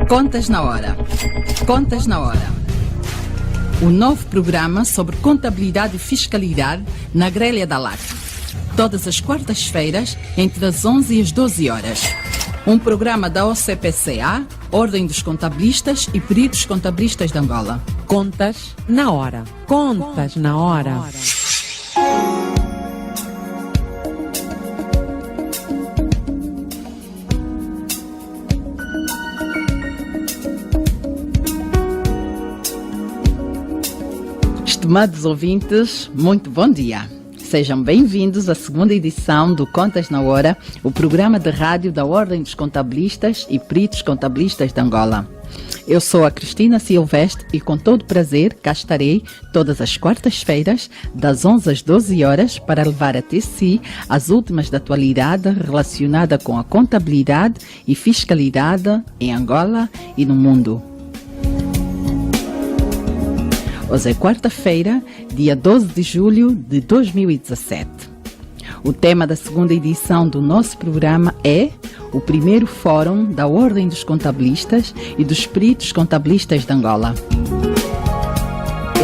Contas na Hora. Contas na Hora. O novo programa sobre contabilidade e fiscalidade na grelha da LAC. Todas as quartas-feiras, entre as 11 e as 12 horas. Um programa da OCPCA, Ordem dos Contabilistas e Peritos Contabilistas de Angola. Contas na Hora. Contas na Hora. Estimados ouvintes, muito bom dia. Sejam bem-vindos à segunda edição do Contas na Hora, o programa de rádio da Ordem dos Contabilistas e Peritos Contabilistas de Angola. Eu sou a Cristina Silvestre e com todo prazer cá estarei todas as quartas-feiras, das 11 às 12 horas, para levar até si as últimas da atualidade relacionada com a contabilidade e fiscalidade em Angola e no mundo. Hoje é quarta-feira, dia 12 de julho de 2017. O tema da segunda edição do nosso programa é o primeiro Fórum da Ordem dos Contabilistas e dos Peritos Contabilistas de Angola.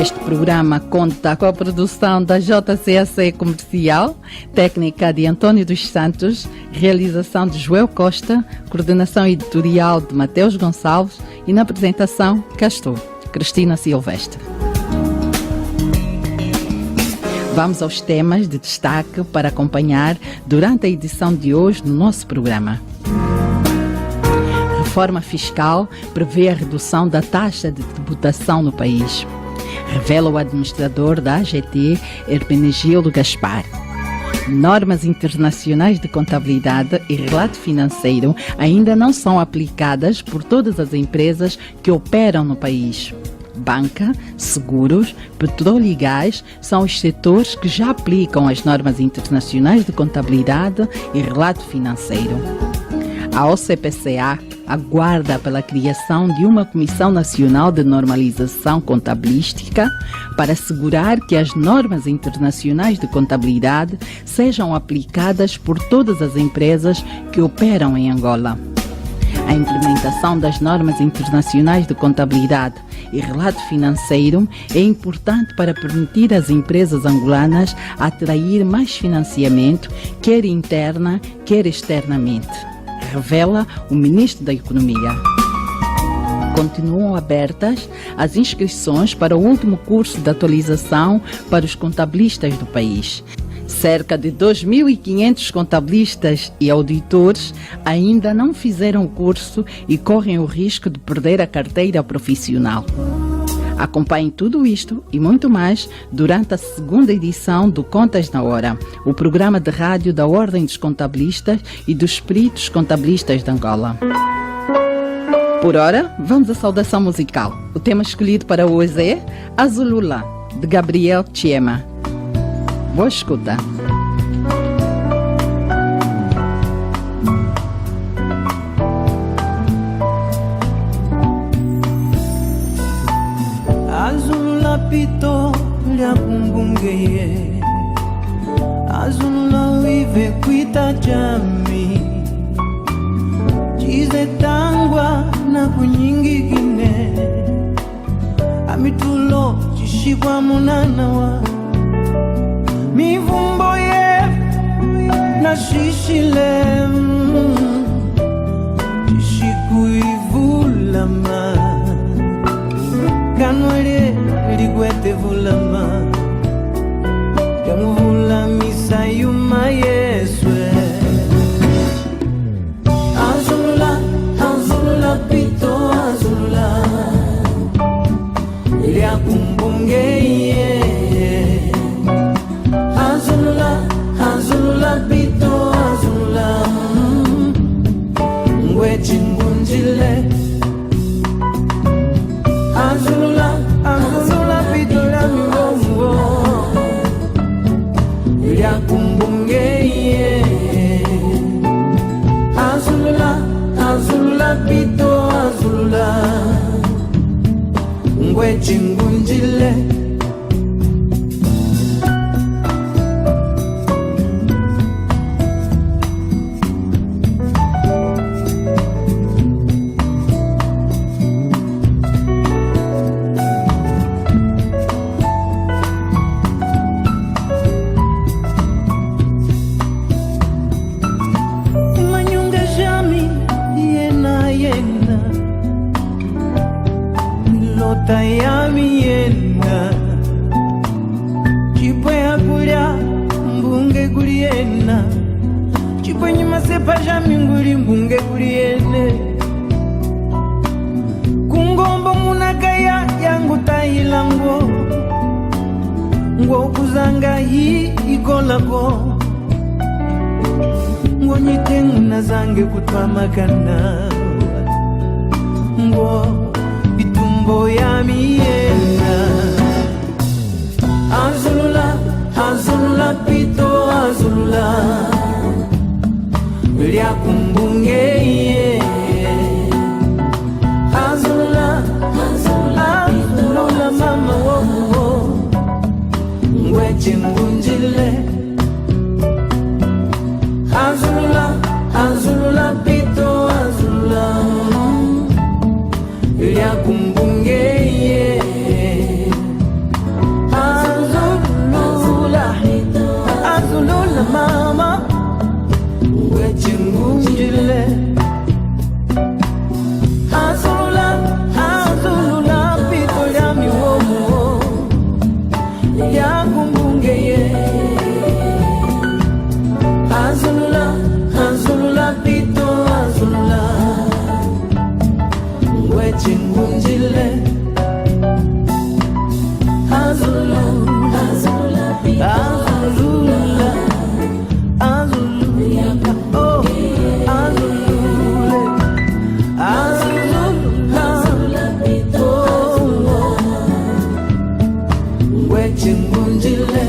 Este programa conta com a produção da JCAC Comercial, técnica de António dos Santos, realização de Joel Costa, coordenação editorial de Mateus Gonçalves e na apresentação, cá estou, Cristina Silvestre. Vamos aos temas de destaque para acompanhar durante a edição de hoje no nosso programa. Reforma fiscal prevê a redução da taxa de tributação no país, revela o administrador da AGT, Hermenegildo Gaspar. Normas internacionais de contabilidade e relato financeiro ainda não são aplicadas por todas as empresas que operam no país. Banca, seguros, petróleo e gás são os setores que já aplicam as normas internacionais de contabilidade e relato financeiro. A OCPCA aguarda pela criação de uma Comissão Nacional de Normalização Contabilística para assegurar que as normas internacionais de contabilidade sejam aplicadas por todas as empresas que operam em Angola. A implementação das normas internacionais de contabilidade e relato financeiro é importante para permitir às empresas angolanas atrair mais financiamento, quer interna, quer externamente, revela o Ministro da Economia. Continuam abertas as inscrições para o último curso de atualização para os contabilistas do país. Cerca de 2.500 contabilistas e auditores ainda não fizeram o curso e correm o risco de perder a carteira profissional. Acompanhem tudo isto e muito mais durante a segunda edição do Contas na Hora, o programa de rádio da Ordem dos Contabilistas e dos Peritos Contabilistas de Angola. Por ora, vamos à saudação musical. O tema escolhido para hoje é Azulula, de Gabriel Chiema. Boa escuta. Azulula pito lya kumbungeye, azulula wive kuita jami, chize tangwa na kunyingigine, amitulo chishikwa munanawa. Mivumbo ye na shishile shishikuivulama kanwele ligwete vulama kamuvulamisha yuma yeswe azulula azulula pito azulula ilyakumbungeye azulula pito azulula ngwechingunjile azulula azulula pito la migongo ilyakumbungeye azulula azulula pito azulula ngwechingunjile tayamiena chipwe akulya mbunge kuliena chipwe nyuma sepa jaminguli mbunge kuliene kungombo munakaya yangu tailango ngwo kuzanga hii ikolako ngwo nyitengu na zange kutwamakana ngwo bitumbo ya miena azulula azulula pito azulula lya kumbunge ye azulula azulula mama wo ngweche ngunjile azulula azulula pito azulula lya kumbunge ye azulula azulula mama ngweche ngunjile azulula azulula pito lya miwomo lya kumbunge ye azulula azulula pito azulula ngweche ngunjile azulula azulula pito azulula azulula oh azulula azulula pito ngweche ngunjile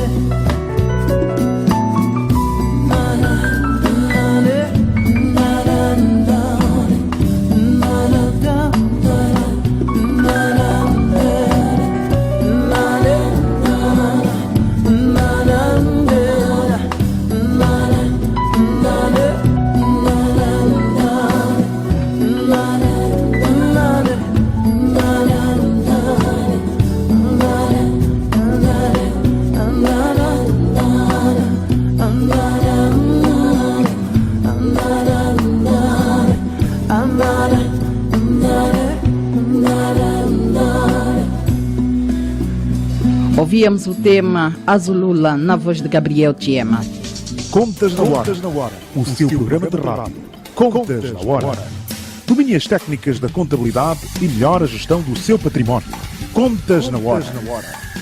Ouvíamos o tema Azulula na voz de Gabriel Chiema. Contas na Hora, o seu programa de rádio. Contas na Hora. Domine as técnicas da contabilidade e melhore a gestão do seu património. Contas na Hora.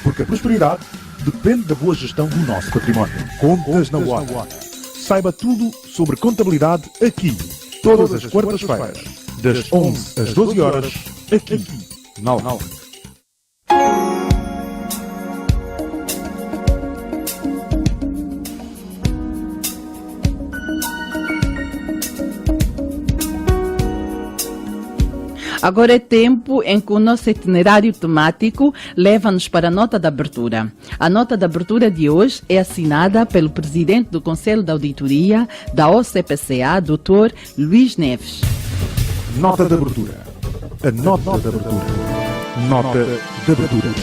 Porque a prosperidade depende da boa gestão do nosso património. Contas na Hora. Saiba tudo sobre contabilidade aqui, todas as quartas-feiras, das 11 às 12 horas, aqui, na Hora. Agora é tempo em que o nosso itinerário temático leva-nos para a nota de abertura. A nota de abertura de hoje é assinada pelo presidente do Conselho de Auditoria da OCPCA, Dr. Luís Neves. Nota de abertura. A nota de abertura. Nota de abertura.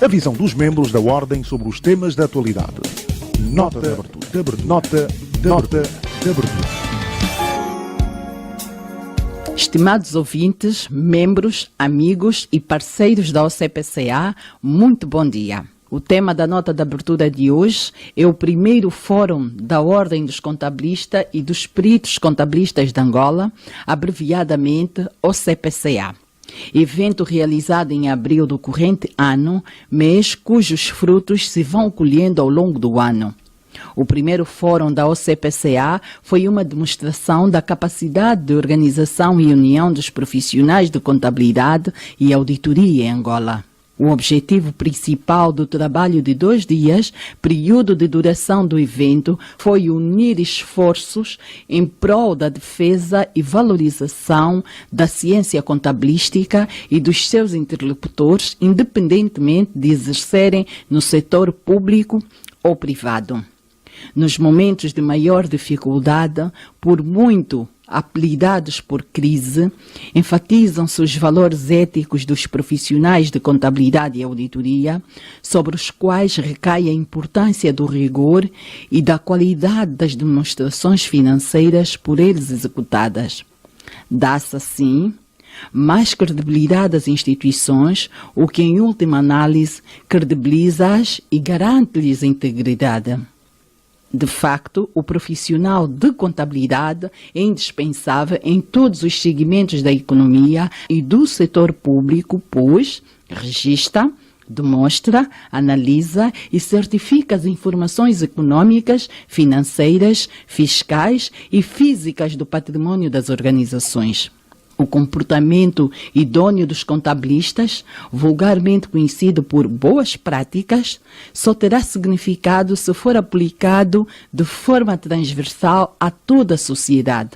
A visão dos membros da Ordem sobre os temas da atualidade. Nota de abertura. Nota de abertura. Estimados ouvintes, membros, amigos e parceiros da OCPCA, muito bom dia. O tema da nota de abertura de hoje é o primeiro Fórum da Ordem dos Contabilistas e dos Peritos Contabilistas de Angola, abreviadamente OCPCA. Evento realizado em abril do corrente ano, mês cujos frutos se vão colhendo ao longo do ano. O primeiro fórum da OCPCA foi uma demonstração da capacidade de organização e união dos profissionais de contabilidade e auditoria em Angola. O objetivo principal do trabalho de 2 dias, período de duração do evento, foi unir esforços em prol da defesa e valorização da ciência contabilística e dos seus interlocutores, independentemente de exercerem no setor público ou privado. Nos momentos de maior dificuldade, por muito apelidados por crise, enfatizam-se os valores éticos dos profissionais de contabilidade e auditoria, sobre os quais recai a importância do rigor e da qualidade das demonstrações financeiras por eles executadas. Dá-se, assim, mais credibilidade às instituições, o que, em última análise, credibiliza-as e garante-lhes a integridade. De facto, o profissional de contabilidade é indispensável em todos os segmentos da economia e do setor público, pois registra, demonstra, analisa e certifica as informações econômicas, financeiras, fiscais e físicas do patrimônio das organizações. O comportamento idôneo dos contabilistas, vulgarmente conhecido por boas práticas, só terá significado se for aplicado de forma transversal a toda a sociedade.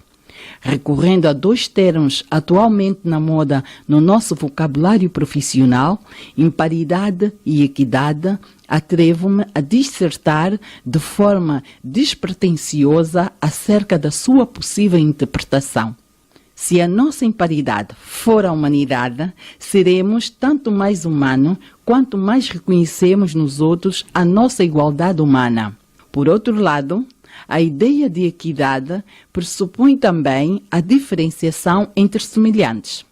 Recorrendo a dois termos atualmente na moda no nosso vocabulário profissional, imparidade e equidade, atrevo-me a dissertar de forma despretensiosa acerca da sua possível interpretação. Se a nossa imparidade for a humanidade, seremos tanto mais humanos quanto mais reconhecemos nos outros a nossa igualdade humana. Por outro lado, a ideia de equidade pressupõe também a diferenciação entre semelhantes,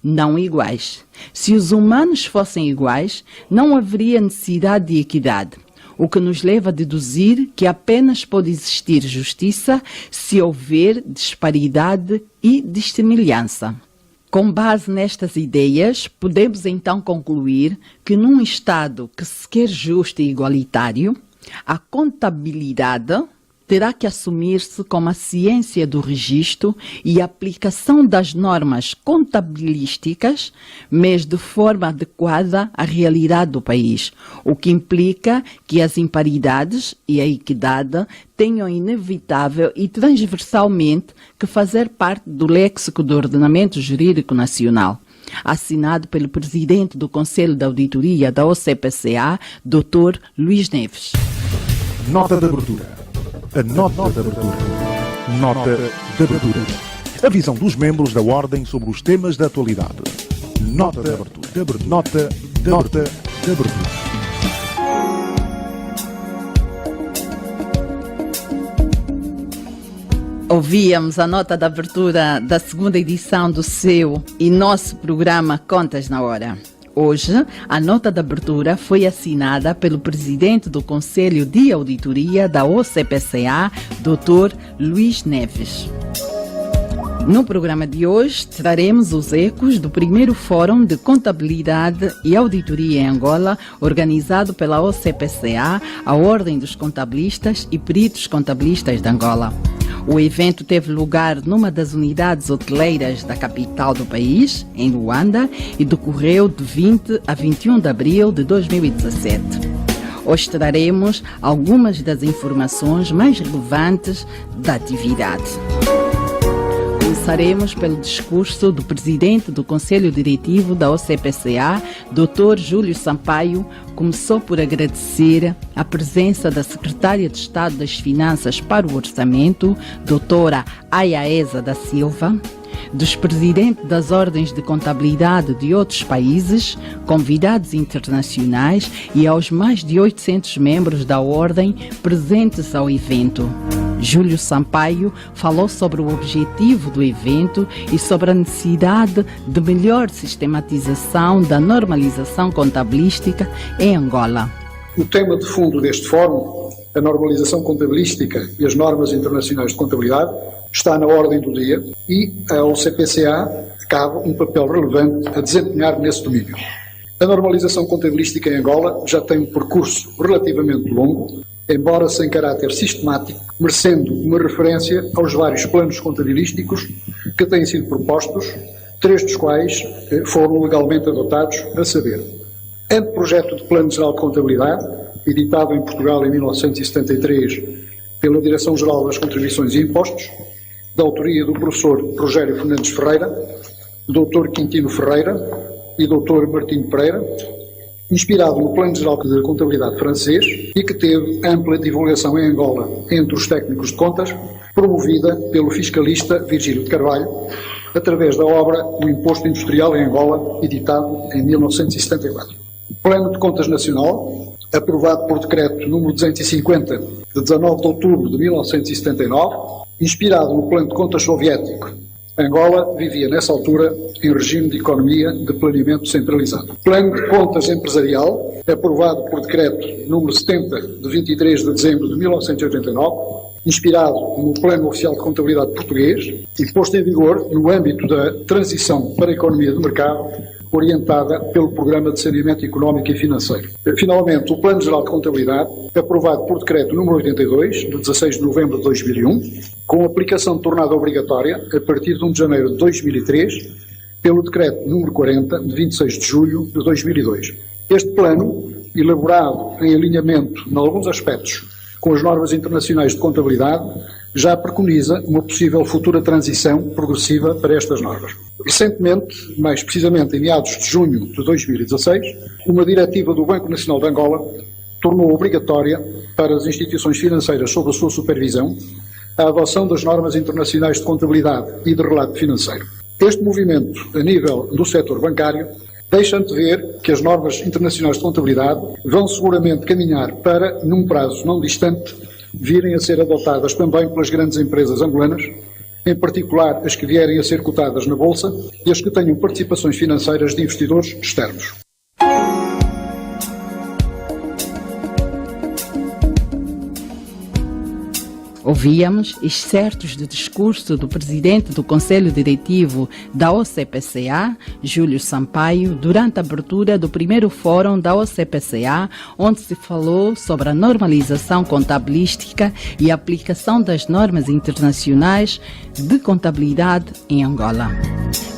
não iguais. Se os humanos fossem iguais, não haveria necessidade de equidade, o que nos leva a deduzir que apenas pode existir justiça se houver disparidade e dissemelhança. Com base nestas ideias, podemos então concluir que num Estado que se quer justo e igualitário, a contabilidade terá que assumir-se como a ciência do registro e aplicação das normas contabilísticas, mas de forma adequada à realidade do país, o que implica que as imparidades e a equidade tenham inevitável e transversalmente que fazer parte do léxico do ordenamento jurídico nacional. Assinado pelo presidente do Conselho de Auditoria da OCPCA, Dr. Luís Neves. Nota de abertura. A nota de abertura. Nota de abertura. A visão dos membros da Ordem sobre os temas da atualidade. Nota de abertura. Nota de abertura. Ouvíamos a nota de abertura da segunda edição do seu e nosso programa Contas na Hora. Hoje, a nota de abertura foi assinada pelo presidente do Conselho de Auditoria da OCPCA, Dr. Luís Neves. No programa de hoje, traremos os ecos do primeiro Fórum de Contabilidade e Auditoria em Angola, organizado pela OCPCA, a Ordem dos Contabilistas e Peritos Contabilistas de Angola. O evento teve lugar numa das unidades hoteleiras da capital do país, em Luanda, e decorreu de 20 a 21 de abril de 2017. Hoje traremos algumas das informações mais relevantes da atividade. Começaremos pelo discurso do presidente do Conselho Diretivo da OCPCA, Dr. Júlio Sampaio. Começou por agradecer a presença da Secretária de Estado das Finanças para o Orçamento, Doutora Ayaesa da Silva, dos presidentes das ordens de contabilidade de outros países, convidados internacionais e aos mais de 800 membros da ordem presentes ao evento. Júlio Sampaio falou sobre o objetivo do evento e sobre a necessidade de melhor sistematização da normalização contabilística em Angola. O tema de fundo deste fórum, a normalização contabilística e as normas internacionais de contabilidade, está na ordem do dia e a OCPCA cabe um papel relevante a desempenhar nesse domínio. A normalização contabilística em Angola já tem um percurso relativamente longo, embora sem caráter sistemático, merecendo uma referência aos vários planos contabilísticos que têm sido propostos, 3 dos quais foram legalmente adotados, a saber: Anteprojeto de Plano Geral de Contabilidade, editado em Portugal em 1973 pela Direção-Geral das Contribuições e Impostos, da autoria do professor Rogério Fernandes Ferreira, Dr. Quintino Ferreira e Dr. Martinho Pereira, inspirado no Plano Geral de Contabilidade francês e que teve ampla divulgação em Angola entre os técnicos de contas, promovida pelo fiscalista Virgílio de Carvalho, através da obra O Imposto Industrial em Angola, editado em 1974. Plano de Contas Nacional, aprovado por Decreto número 250, de 19 de outubro de 1979, inspirado no Plano de Contas Soviético Angola vivia, nessa altura, em regime de economia de planeamento centralizado. Plano de Contas Empresarial, aprovado por decreto número 70, de 23 de dezembro de 1989, inspirado no Plano Oficial de Contabilidade Português e posto em vigor no âmbito da transição para a economia de mercado, orientada pelo Programa de Saneamento Económico e Financeiro. Finalmente, o Plano Geral de Contabilidade, aprovado por Decreto número 82, de 16 de novembro de 2001, com aplicação tornada obrigatória a partir de 1 de janeiro de 2003, pelo Decreto número 40, de 26 de julho de 2002. Este plano, elaborado em alinhamento, em alguns aspectos, com as normas internacionais de contabilidade, já preconiza uma possível futura transição progressiva para estas normas. Recentemente, mais precisamente em meados de junho de 2016, uma diretiva do Banco Nacional de Angola tornou obrigatória para as instituições financeiras sob a sua supervisão a adoção das normas internacionais de contabilidade e de relato financeiro. Este movimento, a nível do setor bancário, deixa antever que as normas internacionais de contabilidade vão seguramente caminhar para, num prazo não distante, virem a ser adotadas também pelas grandes empresas angolanas, em particular as que vierem a ser cotadas na Bolsa e as que tenham participações financeiras de investidores externos. Ouvíamos excertos do discurso do presidente do Conselho Diretivo da OCPCA, Júlio Sampaio, durante a abertura do primeiro fórum da OCPCA, onde se falou sobre a normalização contabilística e a aplicação das normas internacionais de contabilidade em Angola.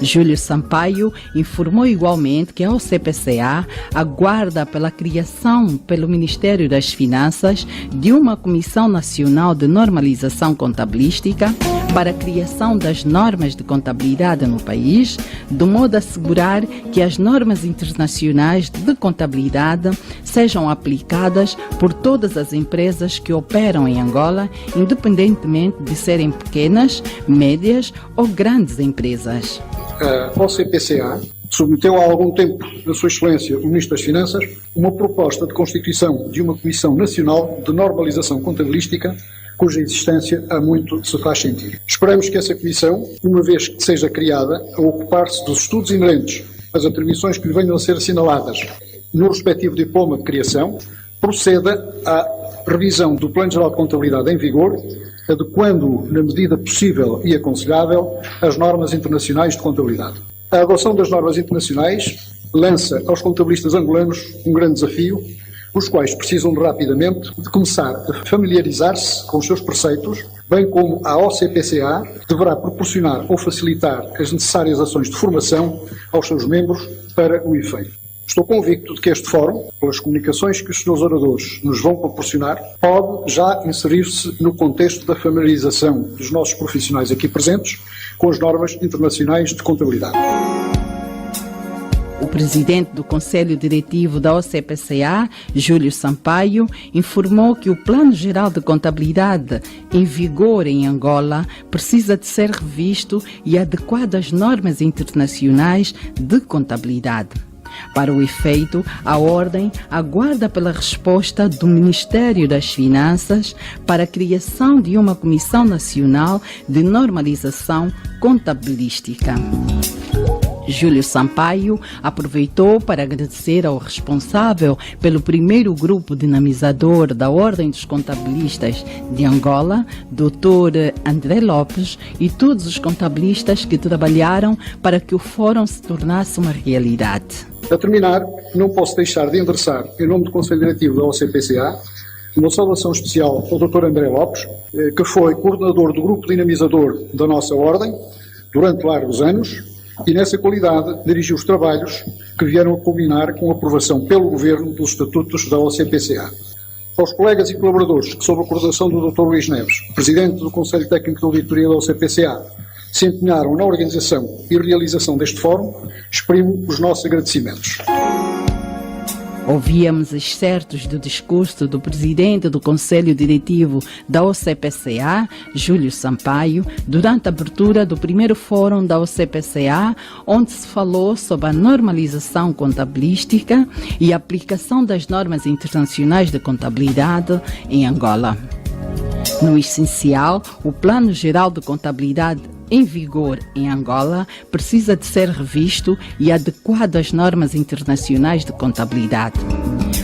Júlio Sampaio informou igualmente que a OCPCA aguarda pela criação pelo Ministério das Finanças de uma Comissão Nacional de Normalização Contabilística para a criação das normas de contabilidade no país, de modo a assegurar que as normas internacionais de contabilidade sejam aplicadas por todas as empresas que operam em Angola, independentemente de serem pequenas, médias ou grandes empresas. A OCPCA submeteu há algum tempo a Sua Excelência o Ministro das Finanças uma proposta de constituição de uma Comissão Nacional de Normalização Contabilística, cuja existência há muito se faz sentir. Esperamos que essa Comissão, uma vez que seja criada, a ocupar-se dos estudos inerentes às atribuições que lhe venham a ser assinaladas no respectivo diploma de criação, proceda à revisão do Plano Geral de Contabilidade em vigor, adequando, na medida possível e aconselhável, as normas internacionais de contabilidade. A adoção das normas internacionais lança aos contabilistas angolanos um grande desafio, os quais precisam rapidamente de começar a familiarizar-se com os seus preceitos, bem como a OCPCA deverá proporcionar ou facilitar as necessárias ações de formação aos seus membros para o efeito. Estou convicto de que este fórum, pelas comunicações que os senhores oradores nos vão proporcionar, pode já inserir-se no contexto da familiarização dos nossos profissionais aqui presentes com as normas internacionais de contabilidade. O presidente do Conselho Diretivo da OCPCA, Júlio Sampaio, informou que o Plano Geral de Contabilidade em vigor em Angola precisa de ser revisto e adequado às normas internacionais de contabilidade. Para o efeito, a Ordem aguarda pela resposta do Ministério das Finanças para a criação de uma Comissão Nacional de Normalização Contabilística. Júlio Sampaio aproveitou para agradecer ao responsável pelo primeiro grupo dinamizador da Ordem dos Contabilistas de Angola, Dr. André Lopes, e todos os contabilistas que trabalharam para que o fórum se tornasse uma realidade. A terminar, não posso deixar de endereçar, em nome do Conselho Diretivo da OCPCA, uma saudação especial ao Dr. André Lopes, que foi coordenador do grupo dinamizador da nossa Ordem durante largos anos, e nessa qualidade dirigiu os trabalhos que vieram a culminar com a aprovação pelo Governo dos Estatutos da OCPCA. Aos colegas e colaboradores que, sob a coordenação do Dr. Luís Neves, Presidente do Conselho Técnico de Auditoria da OCPCA, se empenharam na organização e realização deste fórum, exprimo os nossos agradecimentos. Ouvíamos excertos do discurso do presidente do Conselho Diretivo da OCPCA, Júlio Sampaio, durante a abertura do primeiro fórum da OCPCA, onde se falou sobre a normalização contabilística e a aplicação das normas internacionais de contabilidade em Angola. No essencial, o Plano Geral de Contabilidade em vigor em Angola precisa de ser revisto e adequado às normas internacionais de contabilidade.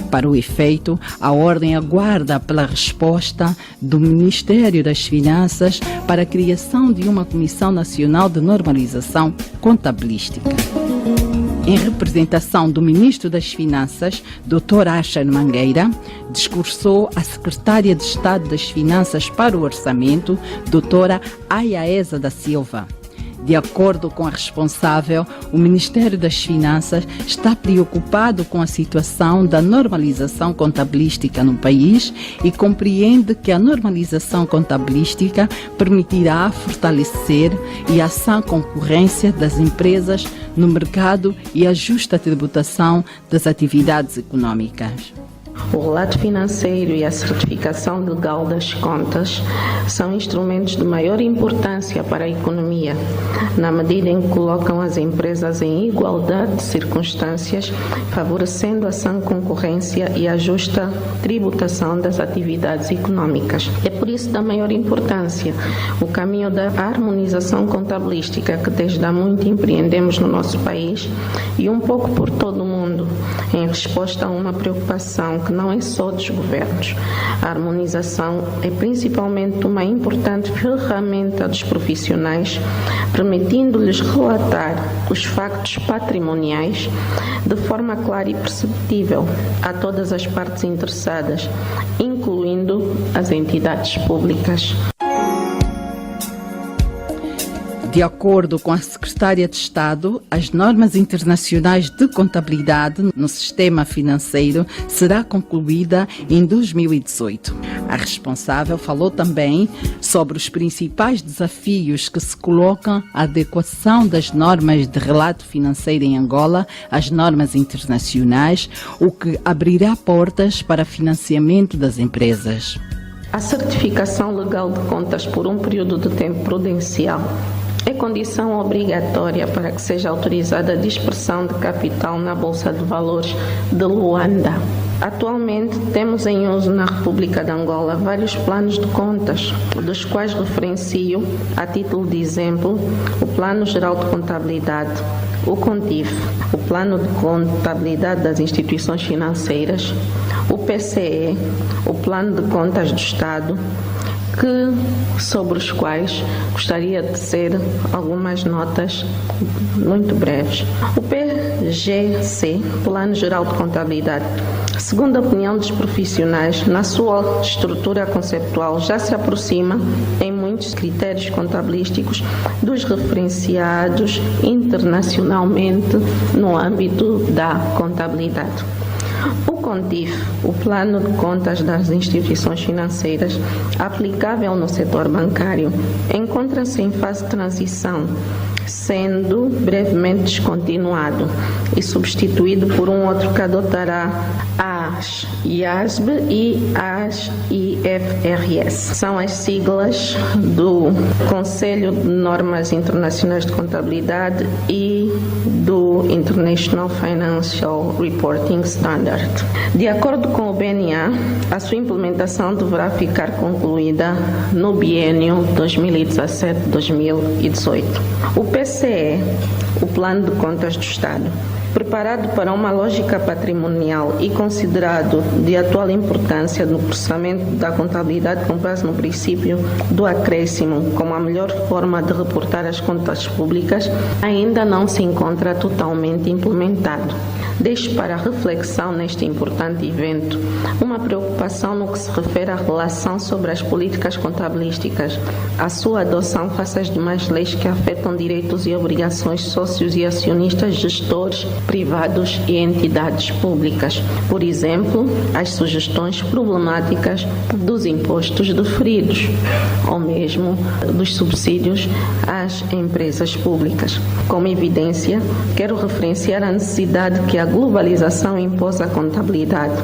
Para o efeito, a Ordem aguarda pela resposta do Ministério das Finanças para a criação de uma Comissão Nacional de Normalização Contabilística. Em representação do Ministro das Finanças, Dr. Asher Mangueira, discursou a Secretária de Estado das Finanças para o Orçamento, Dra. Ayaesa da Silva. De acordo com a responsável, o Ministério das Finanças está preocupado com a situação da normalização contabilística no país e compreende que a normalização contabilística permitirá fortalecer e a sã concorrência das empresas no mercado e a justa tributação das atividades econômicas. O relato financeiro e a certificação legal das contas são instrumentos de maior importância para a economia, na medida em que colocam as empresas em igualdade de circunstâncias, favorecendo a sã concorrência e a justa tributação das atividades econômicas. É por isso da maior importância o caminho da harmonização contabilística que desde há muito empreendemos no nosso país e um pouco por todo o mundo, em resposta a uma preocupação que não é só dos governos. A harmonização é principalmente uma importante ferramenta dos profissionais, permitindo-lhes relatar os factos patrimoniais de forma clara e perceptível a todas as partes interessadas, incluindo as entidades públicas. De acordo com a Secretária de Estado, as normas internacionais de contabilidade no sistema financeiro será concluída em 2018. A responsável falou também sobre os principais desafios que se colocam à adequação das normas de relato financeiro em Angola às normas internacionais, o que abrirá portas para financiamento das empresas. A certificação legal de contas por um período de tempo prudencial é condição obrigatória para que seja autorizada a dispersão de capital na Bolsa de Valores de Luanda. Atualmente temos em uso na República de Angola vários planos de contas, dos quais referencio, a título de exemplo, o Plano Geral de Contabilidade, o CONTIF, o Plano de Contabilidade das Instituições Financeiras, o PCE, o Plano de Contas do Estado, sobre os quais gostaria de dizer algumas notas muito breves. O PGC, Plano Geral de Contabilidade, segundo a opinião dos profissionais, na sua estrutura conceptual já se aproxima em muitos critérios contabilísticos dos referenciados internacionalmente no âmbito da contabilidade. O CONTIF, o Plano de Contas das Instituições Financeiras, aplicável no setor bancário, encontra-se em fase de transição, sendo brevemente descontinuado e substituído por um outro que adotará as IASB e as IFRS. São as siglas do Conselho de Normas Internacionais de Contabilidade e do International Financial Reporting Standard. De acordo com o BNA, a sua implementação deverá ficar concluída no biênio 2017-2018. O PCE, o Plano de Contas do Estado, preparado para uma lógica patrimonial e considerado de atual importância no processamento da contabilidade com base no princípio do acréscimo como a melhor forma de reportar as contas públicas, ainda não se encontra totalmente implementado. Deixo para reflexão neste importante evento uma preocupação no que se refere à relação sobre as políticas contabilísticas, a sua adoção face às demais leis que afetam direitos e obrigações sócios e acionistas, gestores privados e entidades públicas. Por exemplo, as sugestões problemáticas dos impostos deferidos, ou mesmo dos subsídios às empresas públicas. Como evidência, quero referenciar a necessidade que a globalização impôs à contabilidade.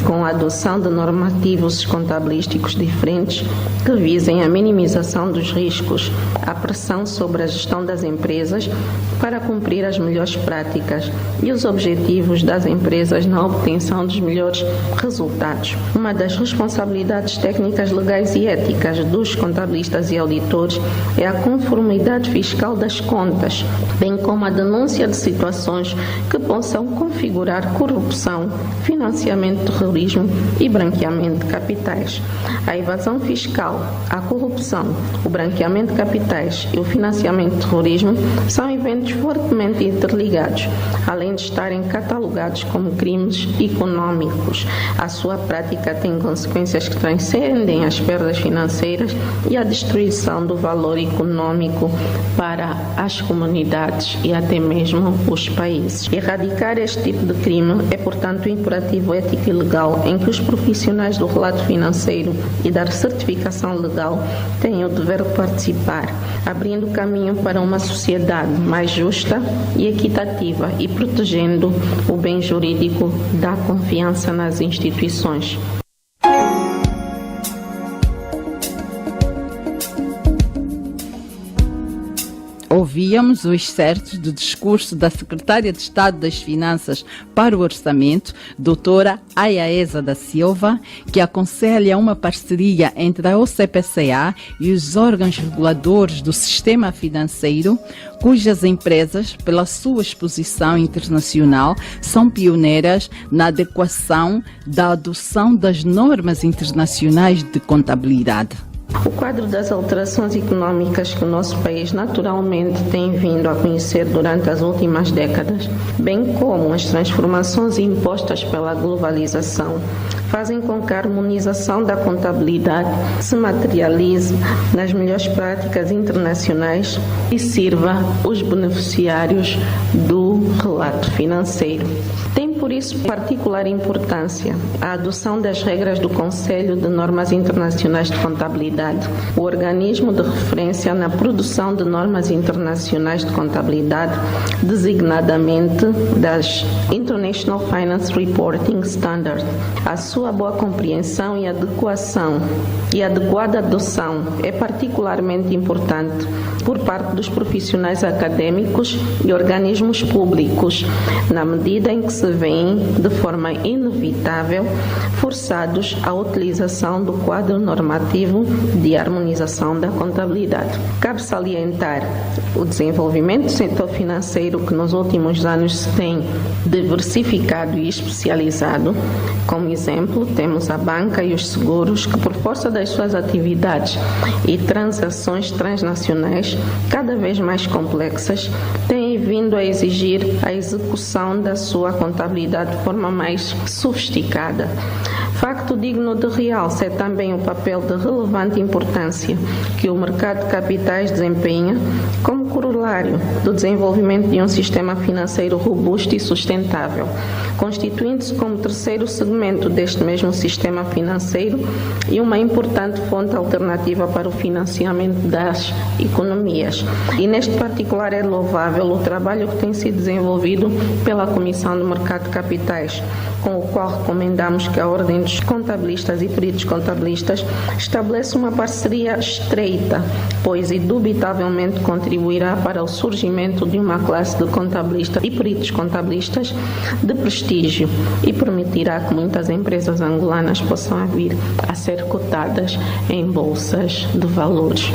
com a adoção de normativos contabilísticos diferentes que visem a minimização dos riscos, a pressão sobre a gestão das empresas para cumprir as melhores práticas e os objetivos das empresas na obtenção dos melhores resultados. Uma das responsabilidades técnicas, legais e éticas dos contabilistas e auditores é a conformidade fiscal das contas, bem como a denúncia de situações que possam configurar corrupção, financiamento de terrorismo e branqueamento de capitais. A evasão fiscal, a corrupção, o branqueamento de capitais e o financiamento de terrorismo são eventos fortemente interligados, além de estarem catalogados como crimes econômicos. A sua prática tem consequências que transcendem as perdas financeiras e a destruição do valor econômico para as comunidades e até mesmo os países. Erradicar este tipo de crime é, portanto, um imperativo ético e legal em que os profissionais do relato financeiro e da certificação legal têm o dever de participar, abrindo caminho para uma sociedade mais justa e equitativa e protegendo o bem jurídico da confiança nas instituições. Ouvíamos os excertos do discurso da Secretária de Estado das Finanças para o Orçamento, doutora Ayaeza da Silva, que aconselha uma parceria entre a OCPCA e os órgãos reguladores do sistema financeiro, cujas empresas, pela sua exposição internacional, são pioneiras na adequação da adoção das normas internacionais de contabilidade. O quadro das alterações econômicas que o nosso país naturalmente tem vindo a conhecer durante as últimas décadas, bem como as transformações impostas pela globalização, fazem com que a harmonização da contabilidade se materialize nas melhores práticas internacionais e sirva os beneficiários do relato financeiro. Tem, por isso, particular importância a adoção das regras do Conselho de Normas Internacionais de Contabilidade, o organismo de referência na produção de normas internacionais de contabilidade, designadamente das International Finance Reporting Standard. A sua boa compreensão e adequação e adequada adoção é particularmente importante por parte dos profissionais acadêmicos e organismos públicos, na medida em que se veem, de forma inevitável, forçados à utilização do quadro normativo de harmonização da contabilidade. Cabe salientar o desenvolvimento do setor financeiro que nos últimos anos se tem diversificado e especializado. Como exemplo, temos a banca e os seguros que, por força das suas atividades e transações transnacionais cada vez mais complexas, têm vindo a exigir a execução da sua contabilidade de forma mais sofisticada. Facto digno de realce é também o papel de relevante importância que o mercado de capitais desempenha como corolário do desenvolvimento de um sistema financeiro robusto e sustentável, constituindo-se como terceiro segmento deste mesmo sistema financeiro e uma importante fonte alternativa para o financiamento das economias. E neste particular é louvável o trabalho que tem sido desenvolvido pela Comissão do Mercado de Capitais, com o qual recomendamos que a Ordem dos Contabilistas e Peritos Contabilistas estabeleça uma parceria estreita, pois indubitavelmente contribuirá para o surgimento de uma classe de contabilistas e peritos contabilistas de prestígio e permitirá que muitas empresas angolanas possam vir a ser cotadas em bolsas de valores.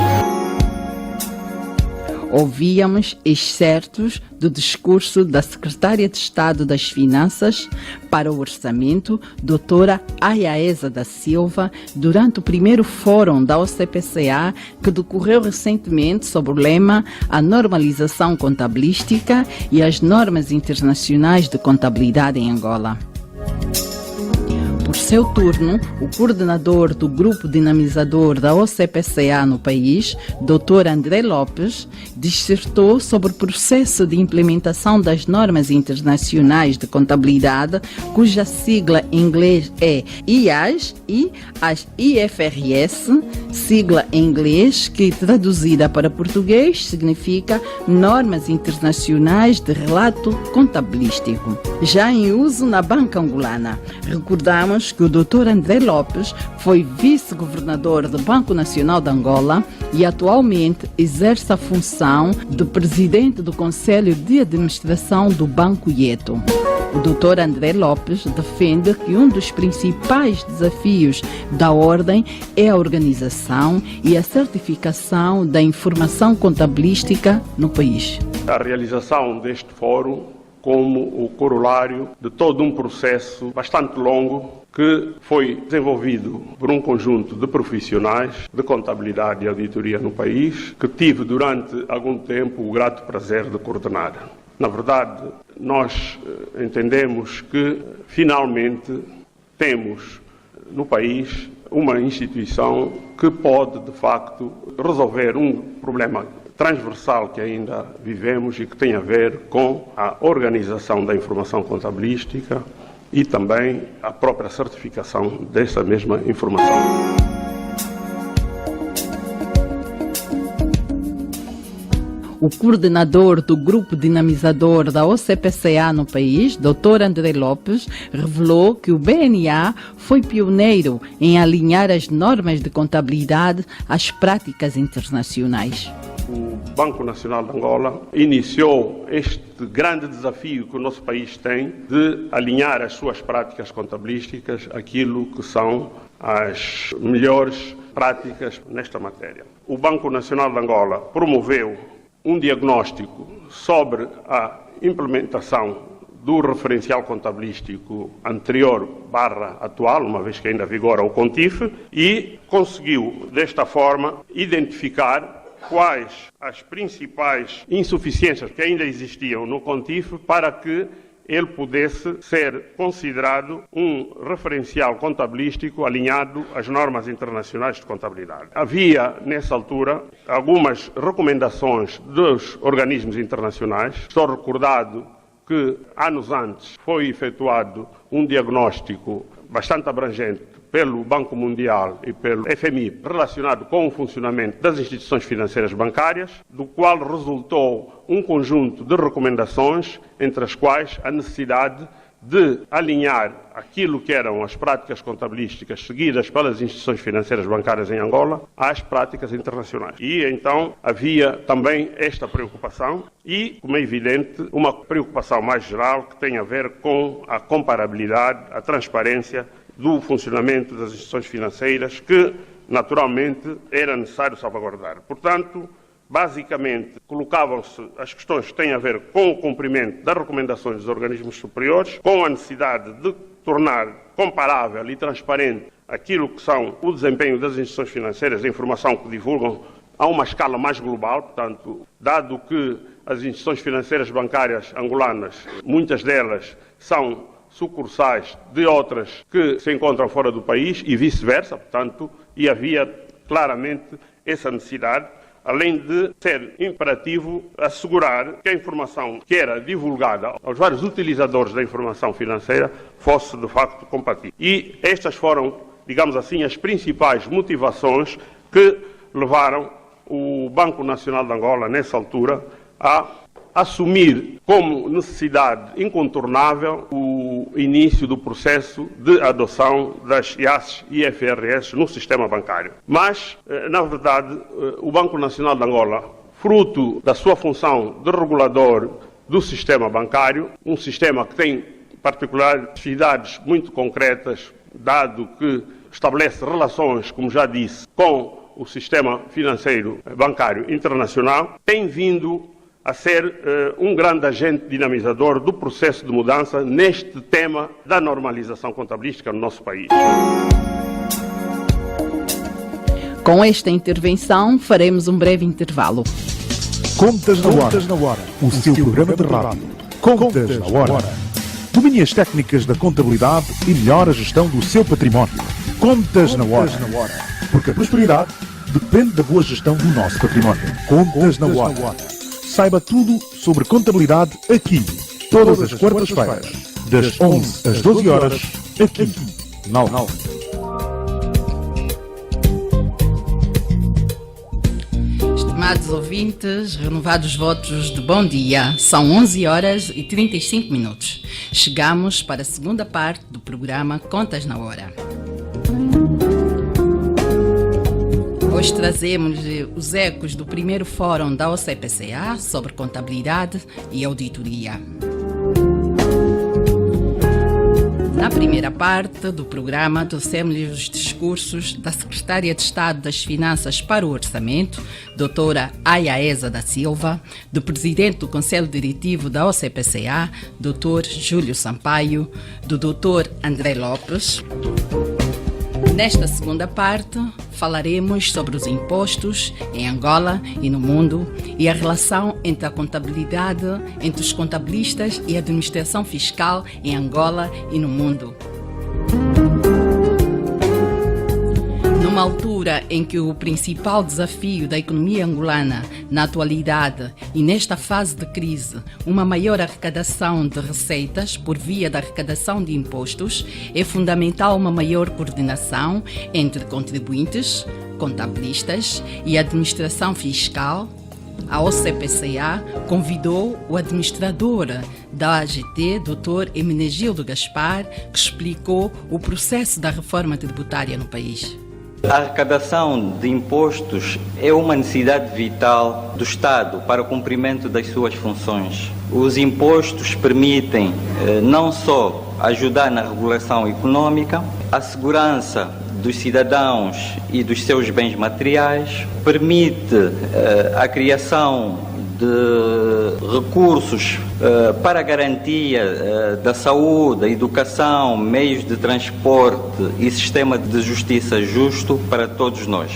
Ouvíamos excertos do discurso da Secretária de Estado das Finanças para o Orçamento, doutora Ayaeza da Silva, durante o primeiro fórum da OCPCA que decorreu recentemente sob o lema A Normalização Contabilística e as Normas Internacionais de Contabilidade em Angola. Por seu turno, o coordenador do Grupo Dinamizador da OCPCA no país, Dr. André Lopes, dissertou sobre o processo de implementação das normas internacionais de contabilidade, cuja sigla em inglês é IAS, e as IFRS, sigla em inglês que, traduzida para português, significa Normas Internacionais de Relato Contabilístico, já em uso na banca angolana. Recordamos que o Dr. André Lopes foi vice-governador do Banco Nacional de Angola e atualmente exerce a função de presidente do Conselho de Administração do Banco IETO. O Dr. André Lopes defende que um dos principais desafios da Ordem é a organização e a certificação da informação contabilística no país. A realização deste fórum como o corolário de todo um processo bastante longo que foi desenvolvido por um conjunto de profissionais de contabilidade e auditoria no país, que tive durante algum tempo o grato prazer de coordenar. Na verdade, nós entendemos que finalmente temos no país uma instituição que pode, de facto, resolver um problema transversal que ainda vivemos e que tem a ver com a organização da informação contabilística e também a própria certificação dessa mesma informação. O coordenador do Grupo Dinamizador da OCPCA no país, Dr. André Lopes, revelou que o BNA foi pioneiro em alinhar as normas de contabilidade às práticas internacionais. O Banco Nacional de Angola iniciou este grande desafio que o nosso país tem de alinhar as suas práticas contabilísticas àquilo que são as melhores práticas nesta matéria. O Banco Nacional de Angola promoveu um diagnóstico sobre a implementação do referencial contabilístico anterior / atual, uma vez que ainda vigora o CONTIF, e conseguiu, desta forma, identificar quais as principais insuficiências que ainda existiam no CONTIF para que ele pudesse ser considerado um referencial contabilístico alinhado às normas internacionais de contabilidade. Havia, nessa altura, algumas recomendações dos organismos internacionais. Estou recordado que, anos antes, foi efetuado um diagnóstico bastante abrangente pelo Banco Mundial e pelo FMI relacionado com o funcionamento das instituições financeiras bancárias, do qual resultou um conjunto de recomendações, entre as quais a necessidade de alinhar aquilo que eram as práticas contabilísticas seguidas pelas instituições financeiras bancárias em Angola às práticas internacionais. E então havia também esta preocupação e, como é evidente, uma preocupação mais geral que tem a ver com a comparabilidade, a transparência do funcionamento das instituições financeiras que, naturalmente, era necessário salvaguardar. Portanto, basicamente, colocavam-se as questões que têm a ver com o cumprimento das recomendações dos organismos superiores, com a necessidade de tornar comparável e transparente aquilo que são o desempenho das instituições financeiras, a informação que divulgam a uma escala mais global. Portanto, dado que as instituições financeiras bancárias angolanas, muitas delas são sucursais de outras que se encontram fora do país e vice-versa, portanto, e havia claramente essa necessidade, além de ser imperativo assegurar que a informação que era divulgada aos vários utilizadores da informação financeira fosse de facto compatível. E estas foram, digamos assim, as principais motivações que levaram o Banco Nacional de Angola, nessa altura, a assumir como necessidade incontornável o início do processo de adoção das IASs e IFRS no sistema bancário. Mas, na verdade, o Banco Nacional de Angola, fruto da sua função de regulador do sistema bancário, um sistema que tem particularidades muito concretas, dado que estabelece relações, como já disse, com o sistema financeiro bancário internacional, tem vindo a ser um grande agente dinamizador do processo de mudança neste tema da normalização contabilística no nosso país. Com esta intervenção, faremos um breve intervalo. Contas na Hora, o seu programa de rádio. Contas na Hora. Domine as técnicas da contabilidade e melhore a gestão do seu património. Contas na Hora. Porque a prosperidade depende da boa gestão do nosso património. Contas na Hora. Saiba tudo sobre contabilidade aqui, todas as quartas-feiras, das 11 às 12 horas, aqui, na Alta. Estimados ouvintes, renovados votos de bom dia. São 11 horas e 35 minutos. Chegamos para a segunda parte do programa Contas na Hora. Hoje trazemos os ecos do primeiro fórum da OCPCA sobre contabilidade e auditoria. Na primeira parte do programa, trouxemos os discursos da Secretária de Estado das Finanças para o Orçamento, doutora Ayaesa da Silva, do Presidente do Conselho Diretivo da OCPCA, doutor Júlio Sampaio, do doutor André Lopes. Nesta segunda parte, falaremos sobre os impostos em Angola e no mundo e a relação entre a contabilidade, entre os contabilistas e a administração fiscal em Angola e no mundo. Numa altura em que o principal desafio da economia angolana na atualidade e nesta fase de crise, uma maior arrecadação de receitas por via da arrecadação de impostos, é fundamental uma maior coordenação entre contribuintes, contabilistas e administração fiscal. A OCPCA convidou o administrador da AGT, Dr. Hermenegildo Gaspar, que explicou o processo da reforma tributária no país. A arrecadação de impostos é uma necessidade vital do Estado para o cumprimento das suas funções. Os impostos permitem não só ajudar na regulação econômica, a segurança dos cidadãos e dos seus bens materiais, permite a criação de recursos para a garantia da saúde, da educação, meios de transporte e sistema de justiça justo para todos nós.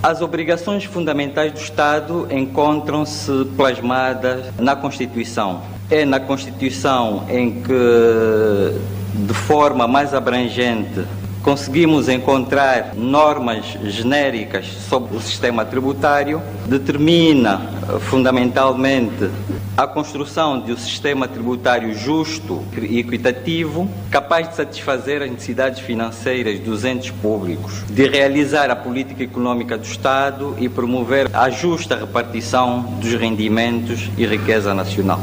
As obrigações fundamentais do Estado encontram-se plasmadas na Constituição. É na Constituição em que, de forma mais abrangente, conseguimos encontrar normas genéricas sobre o sistema tributário, determina fundamentalmente a construção de um sistema tributário justo e equitativo, capaz de satisfazer as necessidades financeiras dos entes públicos, de realizar a política econômica do Estado e promover a justa repartição dos rendimentos e riqueza nacional.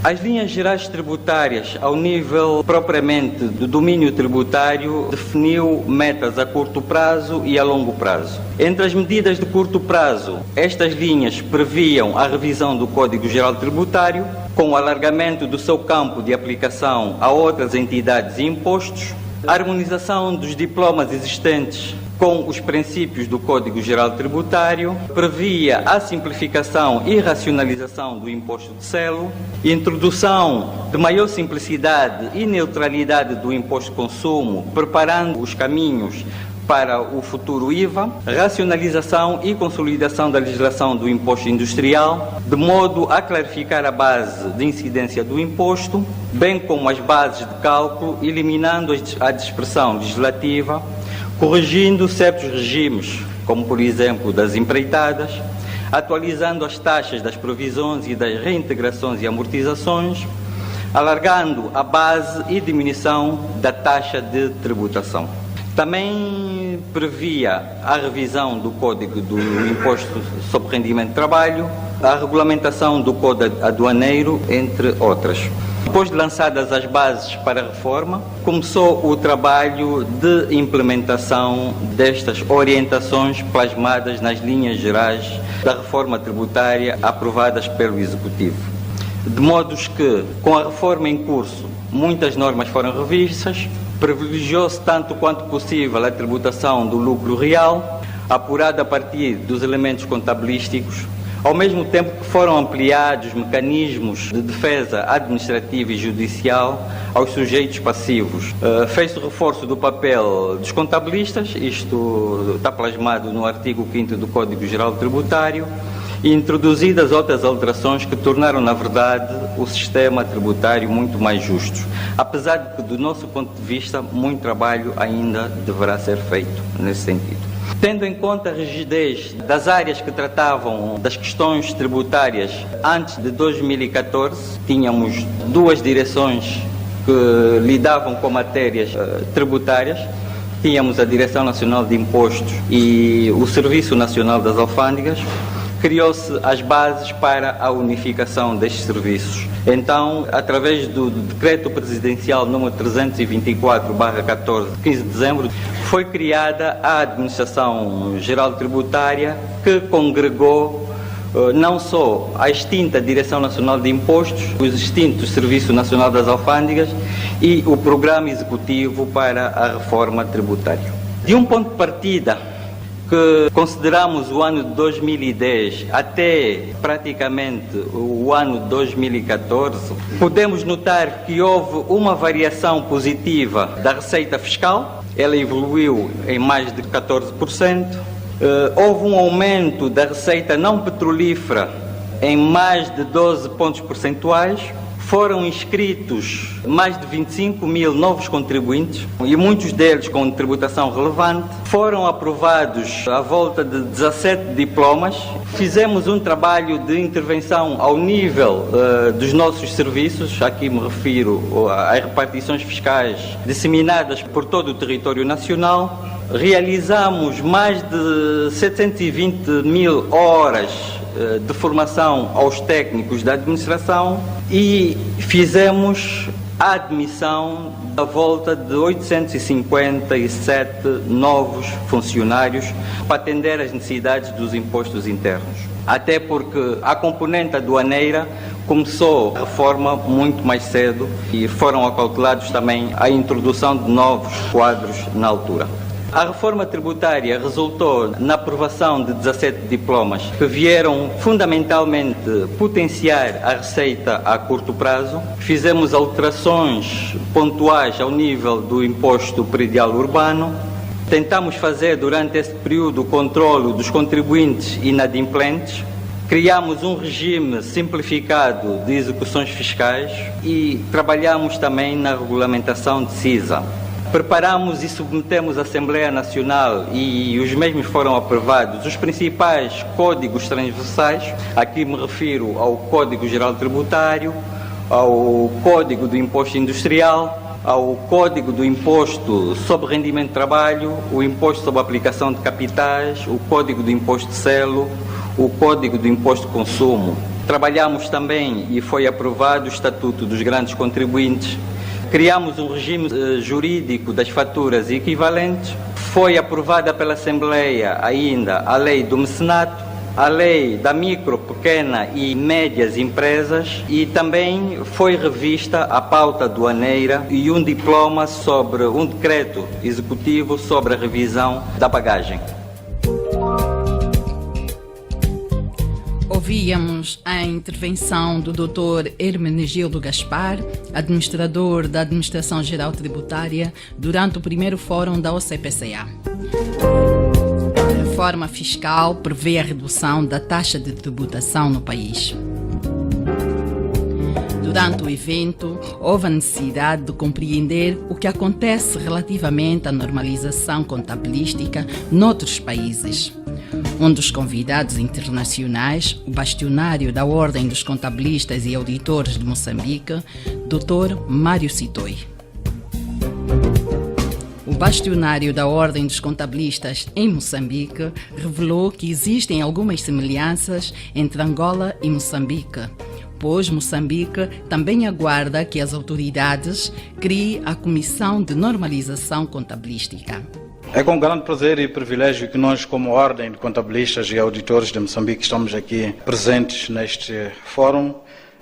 As linhas gerais tributárias, ao nível propriamente do domínio tributário, definiu metas a curto prazo e a longo prazo. Entre as medidas de curto prazo, estas linhas previam a revisão do Código Geral Tributário, com o alargamento do seu campo de aplicação a outras entidades e impostos, a harmonização dos diplomas existentes com os princípios do Código Geral Tributário, previa a simplificação e racionalização do imposto de selo, introdução de maior simplicidade e neutralidade do imposto de consumo, preparando os caminhos para o futuro IVA, racionalização e consolidação da legislação do imposto industrial, de modo a clarificar a base de incidência do imposto, bem como as bases de cálculo, eliminando a dispersão legislativa, corrigindo certos regimes, como por exemplo das empreitadas, atualizando as taxas das provisões e das reintegrações e amortizações, alargando a base e diminuição da taxa de tributação. Também previa a revisão do Código do Imposto sobre Rendimento de Trabalho, a regulamentação do Código Aduaneiro, entre outras. Depois de lançadas as bases para a reforma, começou o trabalho de implementação destas orientações plasmadas nas linhas gerais da reforma tributária aprovadas pelo Executivo. De modo que, com a reforma em curso, muitas normas foram revistas, privilegiou-se tanto quanto possível a tributação do lucro real, apurada a partir dos elementos contabilísticos, ao mesmo tempo que foram ampliados mecanismos de defesa administrativa e judicial aos sujeitos passivos. Fez-se o reforço do papel dos contabilistas, isto está plasmado no artigo 5º do Código Geral Tributário, e introduzidas outras alterações que tornaram, na verdade, o sistema tributário muito mais justo. Apesar de que, do nosso ponto de vista, muito trabalho ainda deverá ser feito nesse sentido. Tendo em conta a rigidez das áreas que tratavam das questões tributárias antes de 2014, tínhamos duas direções que lidavam com matérias tributárias. Tínhamos a Direção Nacional de Impostos e o Serviço Nacional das Alfândegas, criou-se as bases para a unificação destes serviços. Então, através do Decreto Presidencial número 324/14, 15 de dezembro, foi criada a Administração Geral Tributária, que congregou não só a extinta Direção Nacional de Impostos, os extintos Serviço Nacional das Alfândegas e o Programa Executivo para a Reforma Tributária. De um ponto de partida, que consideramos o ano de 2010 até praticamente o ano de 2014, podemos notar que houve uma variação positiva da receita fiscal, ela evoluiu em mais de 14%, houve um aumento da receita não petrolífera em mais de 12 pontos percentuais, foram inscritos mais de 25 mil novos contribuintes e muitos deles com tributação relevante. Foram aprovados à volta de 17 diplomas. Fizemos um trabalho de intervenção ao nível dos nossos serviços. Aqui me refiro às repartições fiscais disseminadas por todo o território nacional. Realizamos mais de 720 mil horas de formação aos técnicos da administração e fizemos a admissão da volta de 857 novos funcionários para atender às necessidades dos impostos internos. Até porque a componente aduaneira começou a reforma muito mais cedo e foram acautelados também a introdução de novos quadros na altura. A reforma tributária resultou na aprovação de 17 diplomas que vieram fundamentalmente potenciar a receita a curto prazo. Fizemos alterações pontuais ao nível do imposto predial urbano. Tentamos fazer durante esse período o controle dos contribuintes inadimplentes. Criamos um regime simplificado de execuções fiscais e trabalhamos também na regulamentação de CISA. Preparamos e submetemos à Assembleia Nacional e os mesmos foram aprovados os principais códigos transversais. Aqui me refiro ao Código Geral Tributário, ao Código do Imposto Industrial, ao Código do Imposto sobre Rendimento de Trabalho, o Imposto sobre Aplicação de Capitais, o Código do Imposto de Selo, o Código do Imposto de Consumo. Trabalhamos também e foi aprovado o Estatuto dos Grandes Contribuintes. Criamos um regime jurídico das faturas equivalentes. Foi aprovada pela Assembleia ainda a Lei do Mecenato, a Lei da Micro, Pequena e Médias Empresas e também foi revista a pauta aduaneira e um diploma sobre um decreto executivo sobre a revisão da bagagem. Ouvíamos a intervenção do Dr. Hermenegildo Gaspar, administrador da Administração Geral Tributária, durante o primeiro fórum da OCPCA. A reforma fiscal prevê a redução da taxa de tributação no país. Durante o evento, houve a necessidade de compreender o que acontece relativamente à normalização contabilística noutros países. Um dos convidados internacionais, o bastionário da Ordem dos Contabilistas e Auditores de Moçambique, Dr. Mário Sitoi. O bastionário da Ordem dos Contabilistas em Moçambique revelou que existem algumas semelhanças entre Angola e Moçambique, pois Moçambique também aguarda que as autoridades criem a Comissão de Normalização Contabilística. É com grande prazer e privilégio que nós, como Ordem de Contabilistas e Auditores de Moçambique, estamos aqui presentes neste fórum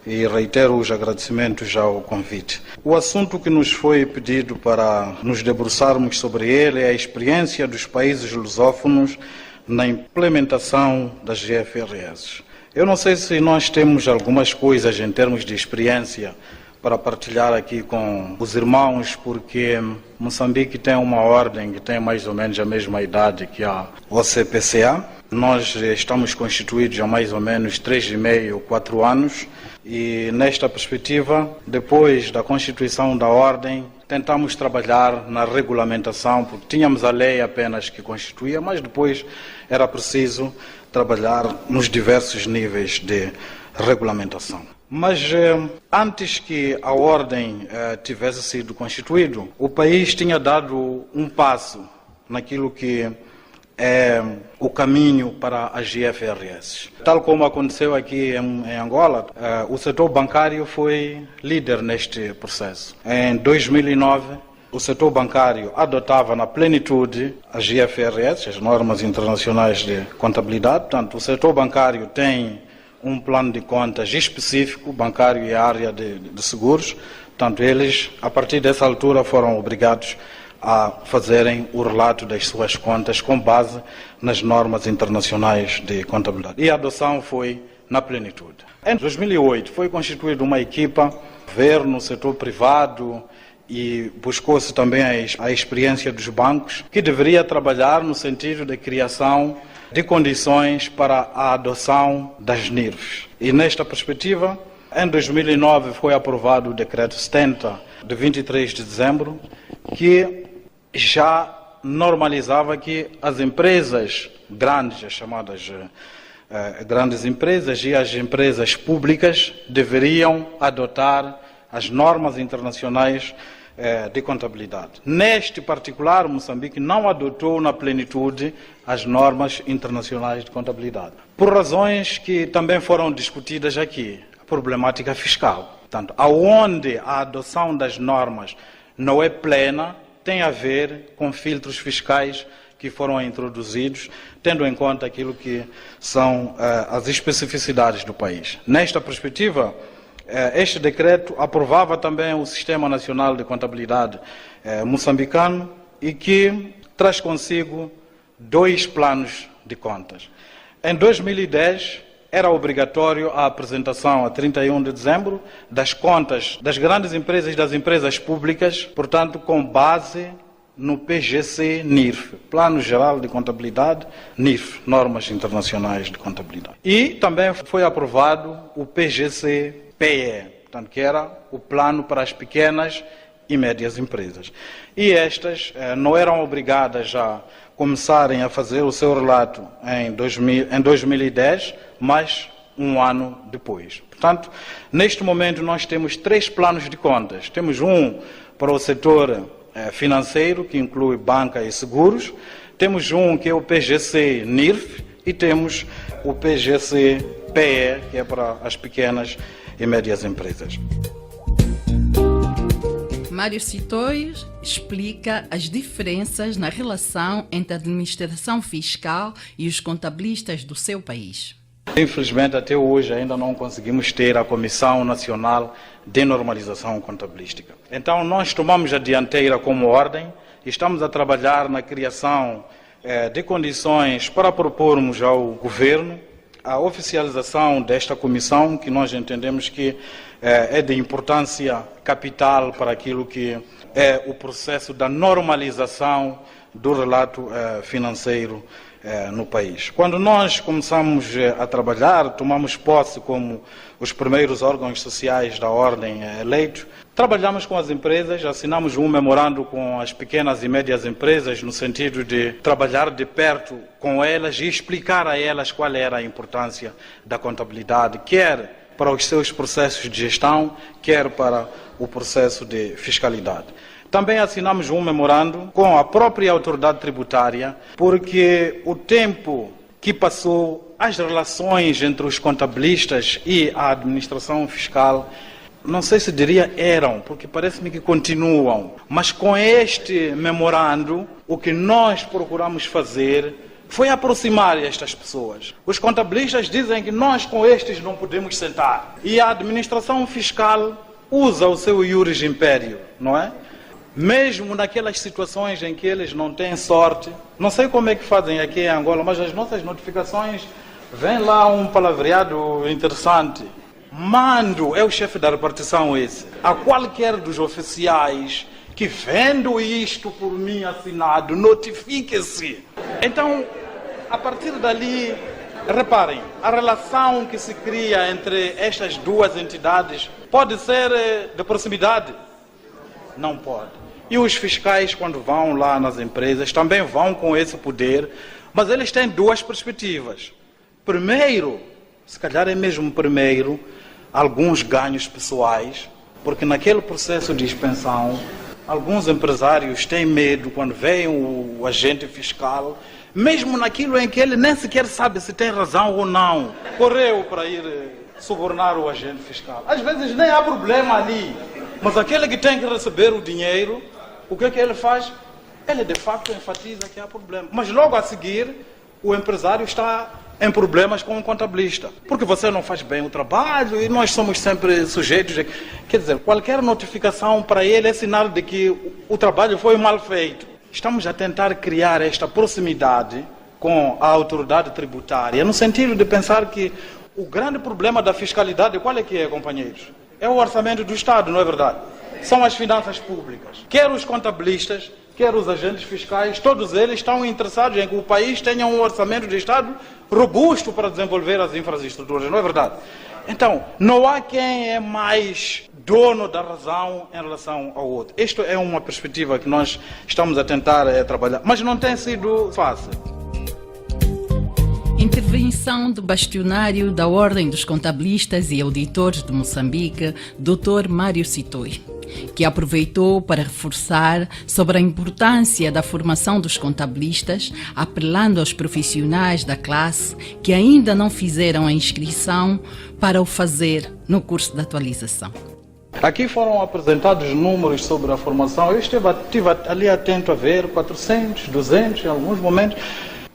e reitero os agradecimentos ao convite. O assunto que nos foi pedido para nos debruçarmos sobre ele é a experiência dos países lusófonos na implementação das GFRS. Eu não sei se nós temos algumas coisas em termos de experiência para partilhar aqui com os irmãos, porque Moçambique tem uma ordem que tem mais ou menos a mesma idade que a OCPCA. Nós estamos constituídos há mais ou menos 3,5, 4 anos e nesta perspectiva, depois da constituição da ordem, tentamos trabalhar na regulamentação, porque tínhamos a lei apenas que constituía, mas depois era preciso trabalhar nos diversos níveis de regulamentação. Mas antes que a ordem tivesse sido constituído, o país tinha dado um passo naquilo que é o caminho para as GFRS. Tal como aconteceu aqui em Angola, o setor bancário foi líder neste processo. Em 2009, o setor bancário adotava na plenitude as GFRS, as normas internacionais de contabilidade. Portanto, o setor bancário tem um plano de contas específico, bancário e área de seguros. Portanto, eles, a partir dessa altura, foram obrigados a fazerem o relato das suas contas com base nas normas internacionais de contabilidade. E a adoção foi na plenitude. Em 2008, foi constituída uma equipa, ver no setor privado, e buscou-se também a experiência dos bancos, que deveria trabalhar no sentido de criação de condições para a adoção das NIRFs. E nesta perspectiva, em 2009 foi aprovado o Decreto 70, de 23 de dezembro, que já normalizava que as empresas grandes, as chamadas grandes empresas e as empresas públicas deveriam adotar as normas internacionais de contabilidade. Neste particular, Moçambique não adotou na plenitude as normas internacionais de contabilidade, por razões que também foram discutidas aqui, a problemática fiscal. Portanto, aonde a adoção das normas não é plena, tem a ver com filtros fiscais que foram introduzidos, tendo em conta aquilo que são as especificidades do país. Nesta perspectiva, este decreto aprovava também o Sistema Nacional de Contabilidade moçambicano e que traz consigo 2 planos de contas. Em 2010, era obrigatório a apresentação a 31 de dezembro das contas das grandes empresas e das empresas públicas, portanto, com base no PGC-NIRF, Plano Geral de Contabilidade, NIRF, Normas Internacionais de Contabilidade. E também foi aprovado o PGC-PE, portanto, que era o plano para as pequenas e médias empresas. E estas não eram obrigadas a começarem a fazer o seu relato em 2010, mas um ano depois. Portanto, neste momento nós temos 3 planos de contas. Temos um para o setor financeiro, que inclui banca e seguros. Temos um que é o PGC-NIRF e temos o PGC-PE, que é para as pequenas e médias empresas. Mário Citóis explica as diferenças na relação entre a administração fiscal e os contabilistas do seu país. Infelizmente, até hoje ainda não conseguimos ter a Comissão Nacional de Normalização Contabilística. Então, nós tomamos a dianteira como ordem e estamos a trabalhar na criação de condições para propormos ao Governo a oficialização desta comissão, que nós entendemos que é de importância capital para aquilo que é o processo da normalização do relato financeiro no país. Quando nós começamos a trabalhar, tomamos posse como os primeiros órgãos sociais da ordem eleitos, trabalhamos com as empresas, assinamos um memorando com as pequenas e médias empresas no sentido de trabalhar de perto com elas e explicar a elas qual era a importância da contabilidade, quer para os seus processos de gestão, quer para o processo de fiscalidade. Também assinamos um memorando com a própria autoridade tributária, porque o tempo que passou, as relações entre os contabilistas e a administração fiscal, não sei se diria eram, porque parece-me que continuam, mas com este memorando, o que nós procuramos fazer foi aproximar estas pessoas. Os contabilistas dizem que nós com estes não podemos sentar. E a administração fiscal usa o seu iuris império, não é? Mesmo naquelas situações em que eles não têm sorte, não sei como é que fazem aqui em Angola, mas as nossas notificações, vem lá um palavreado interessante. Mando, é o chefe da repartição esse, a qualquer dos oficiais que vendo isto por mim assinado, notifique-se. Então, a partir dali, reparem, a relação que se cria entre estas duas entidades pode ser de proximidade? Não pode. E os fiscais, quando vão lá nas empresas, também vão com esse poder, mas eles têm 2 perspectivas. Primeiro, se calhar é mesmo primeiro, alguns ganhos pessoais, porque naquele processo de expensão Alguns empresários têm medo quando vem o agente fiscal, mesmo naquilo em que ele nem sequer sabe se tem razão ou não. Correu para ir subornar o agente fiscal. Às vezes nem há problema ali, mas aquele que tem que receber o dinheiro, o que é que ele faz? Ele de facto enfatiza que há problema. Mas logo a seguir, o empresário está em problemas com o contabilista, porque você não faz bem o trabalho e nós somos sempre sujeitos a... Quer dizer, qualquer notificação para ele é sinal de que o trabalho foi mal feito. Estamos a tentar criar esta proximidade com a autoridade tributária, no sentido de pensar que o grande problema da fiscalidade, qual é que é, companheiros? É o orçamento do Estado, não é verdade? São as finanças públicas. Quer os contabilistas, quer os agentes fiscais, todos eles estão interessados em que o país tenha um orçamento de Estado robusto para desenvolver as infraestruturas, não é verdade? Então, não há quem é mais dono da razão em relação ao outro. Isto é uma perspectiva que nós estamos a tentar trabalhar, mas não tem sido fácil. Intervenção do bastionário da Ordem dos Contabilistas e Auditores de Moçambique, Dr. Mário Sitoi, que aproveitou para reforçar sobre a importância da formação dos contabilistas, apelando aos profissionais da classe que ainda não fizeram a inscrição para o fazer no curso de atualização. Aqui foram apresentados números sobre a formação. Eu estive ali atento a ver 400, 200 em alguns momentos,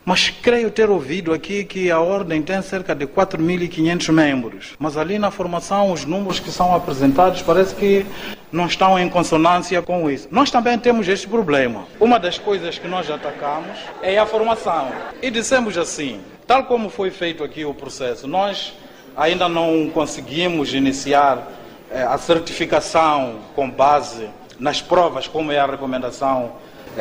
mas creio ter ouvido aqui que a Ordem tem cerca de 4.500 membros. Mas ali na formação, os números que são apresentados parece que não estão em consonância com isso. Nós também temos este problema. Uma das coisas que nós atacamos é a formação. E dissemos assim, tal como foi feito aqui o processo, nós ainda não conseguimos iniciar a certificação com base nas provas, como é a recomendação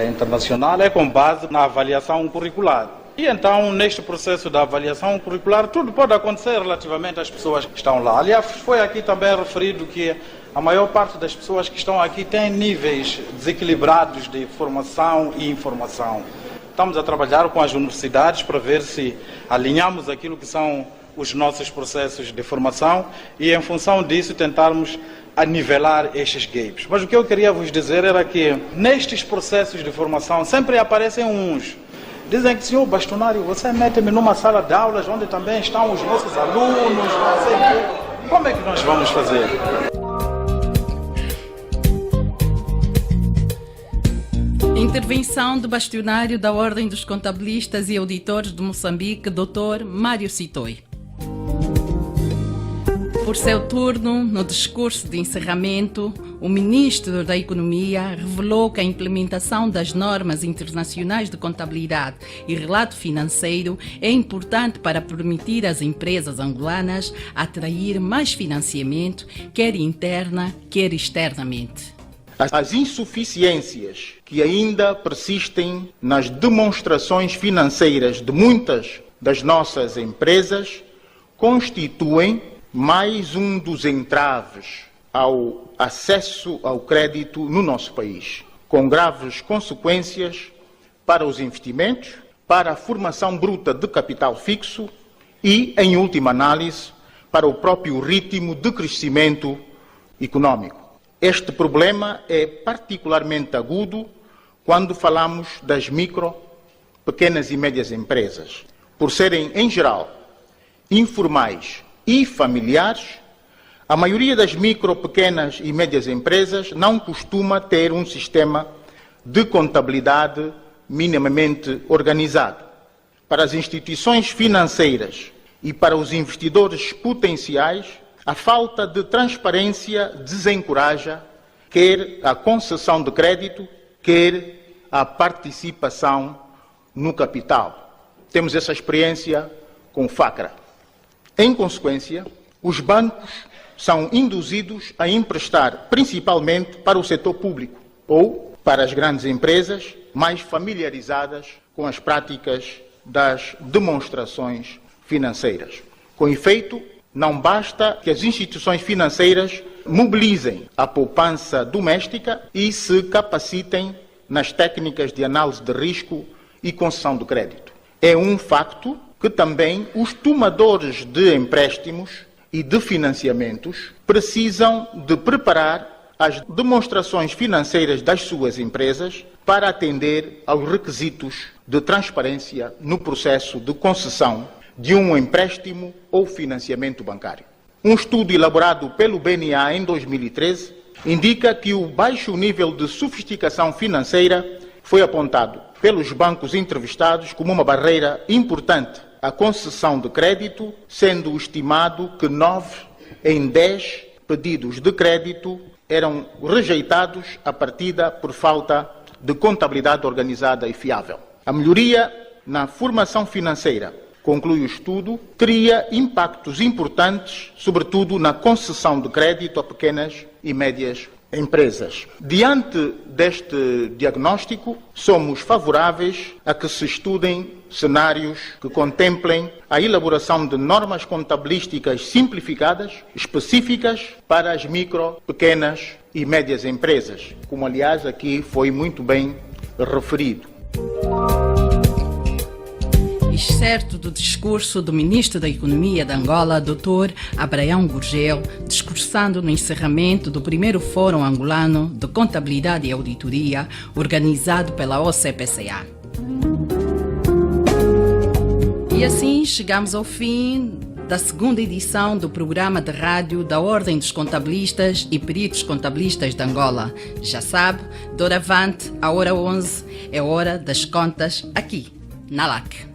internacional, é com base na avaliação curricular. E então, neste processo da avaliação curricular, tudo pode acontecer relativamente às pessoas que estão lá. Aliás, foi aqui também referido que a maior parte das pessoas que estão aqui tem níveis desequilibrados de formação e informação. Estamos a trabalhar com as universidades para ver se alinhamos aquilo que são os nossos processos de formação e, em função disso, tentarmos a nivelar estes gaps. Mas o que eu queria vos dizer era que nestes processos de formação sempre aparecem uns. Dizem que, senhor bastonário, você mete-me numa sala de aulas onde também estão os nossos alunos, não sei o quê. Como é que nós vamos fazer? Intervenção do bastionário da Ordem dos Contabilistas e Auditores de Moçambique, Dr. Mário Sitoi. Por seu turno, no discurso de encerramento, o ministro da Economia revelou que a implementação das normas internacionais de contabilidade e relato financeiro é importante para permitir às empresas angolanas atrair mais financiamento, quer interna, quer externamente. As insuficiências que ainda persistem nas demonstrações financeiras de muitas das nossas empresas constituem mais um dos entraves ao acesso ao crédito no nosso país, com graves consequências para os investimentos, para a formação bruta de capital fixo e, em última análise, para o próprio ritmo de crescimento econômico. Este problema é particularmente agudo quando falamos das micro, pequenas e médias empresas, por serem, em geral, informais e familiares. A maioria das micro, pequenas e médias empresas não costuma ter um sistema de contabilidade minimamente organizado. Para as instituições financeiras e para os investidores potenciais, a falta de transparência desencoraja quer a concessão de crédito, quer a participação no capital. Temos essa experiência com o FACRA. Em consequência, os bancos são induzidos a emprestar principalmente para o setor público ou para as grandes empresas mais familiarizadas com as práticas das demonstrações financeiras. Com efeito, não basta que as instituições financeiras mobilizem a poupança doméstica e se capacitem nas técnicas de análise de risco e concessão de crédito. É um facto que também os tomadores de empréstimos e de financiamentos precisam de preparar as demonstrações financeiras das suas empresas para atender aos requisitos de transparência no processo de concessão de um empréstimo ou financiamento bancário. Um estudo elaborado pelo BNA em 2013 indica que o baixo nível de sofisticação financeira foi apontado pelos bancos entrevistados como uma barreira importante à concessão de crédito, sendo estimado que 9 em 10 pedidos de crédito eram rejeitados à partida por falta de contabilidade organizada e fiável. A melhoria na formação financeira, conclui o estudo, teria impactos importantes, sobretudo na concessão de crédito a pequenas e médias empresas. Diante deste diagnóstico, somos favoráveis a que se estudem cenários que contemplem a elaboração de normas contabilísticas simplificadas, específicas para as micro, pequenas e médias empresas, como aliás aqui foi muito bem referido. Excerto do discurso do Ministro da Economia de Angola, Dr. Abraham Gurgel, discursando no encerramento do primeiro Fórum Angolano de Contabilidade e Auditoria, organizado pela OCPCA. E assim chegamos ao fim da segunda edição do programa de rádio da Ordem dos Contabilistas e Peritos Contabilistas de Angola. Já sabe, doravante, a hora 11 é hora das contas aqui, na LAC.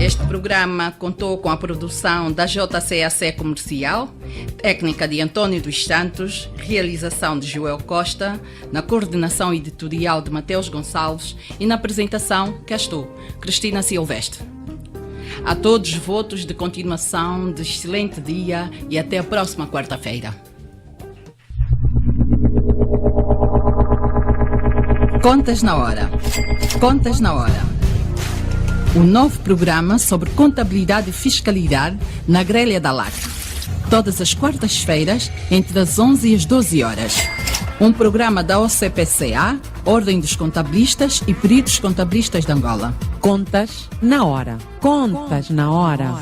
Este programa contou com a produção da JCAC Comercial, técnica de António dos Santos, realização de Joel Costa, na coordenação editorial de Mateus Gonçalves e na apresentação, cá estou, Cristina Silvestre. A todos votos de continuação de excelente dia e até a próxima quarta-feira. Contas na Hora. Contas na Hora. O novo programa sobre contabilidade e fiscalidade na grelha da LAC. Todas as quartas-feiras, entre as 11 e as 12 horas. Um programa da OCPCA, Ordem dos Contabilistas e Peritos Contabilistas de Angola. Contas na Hora. Contas na Hora.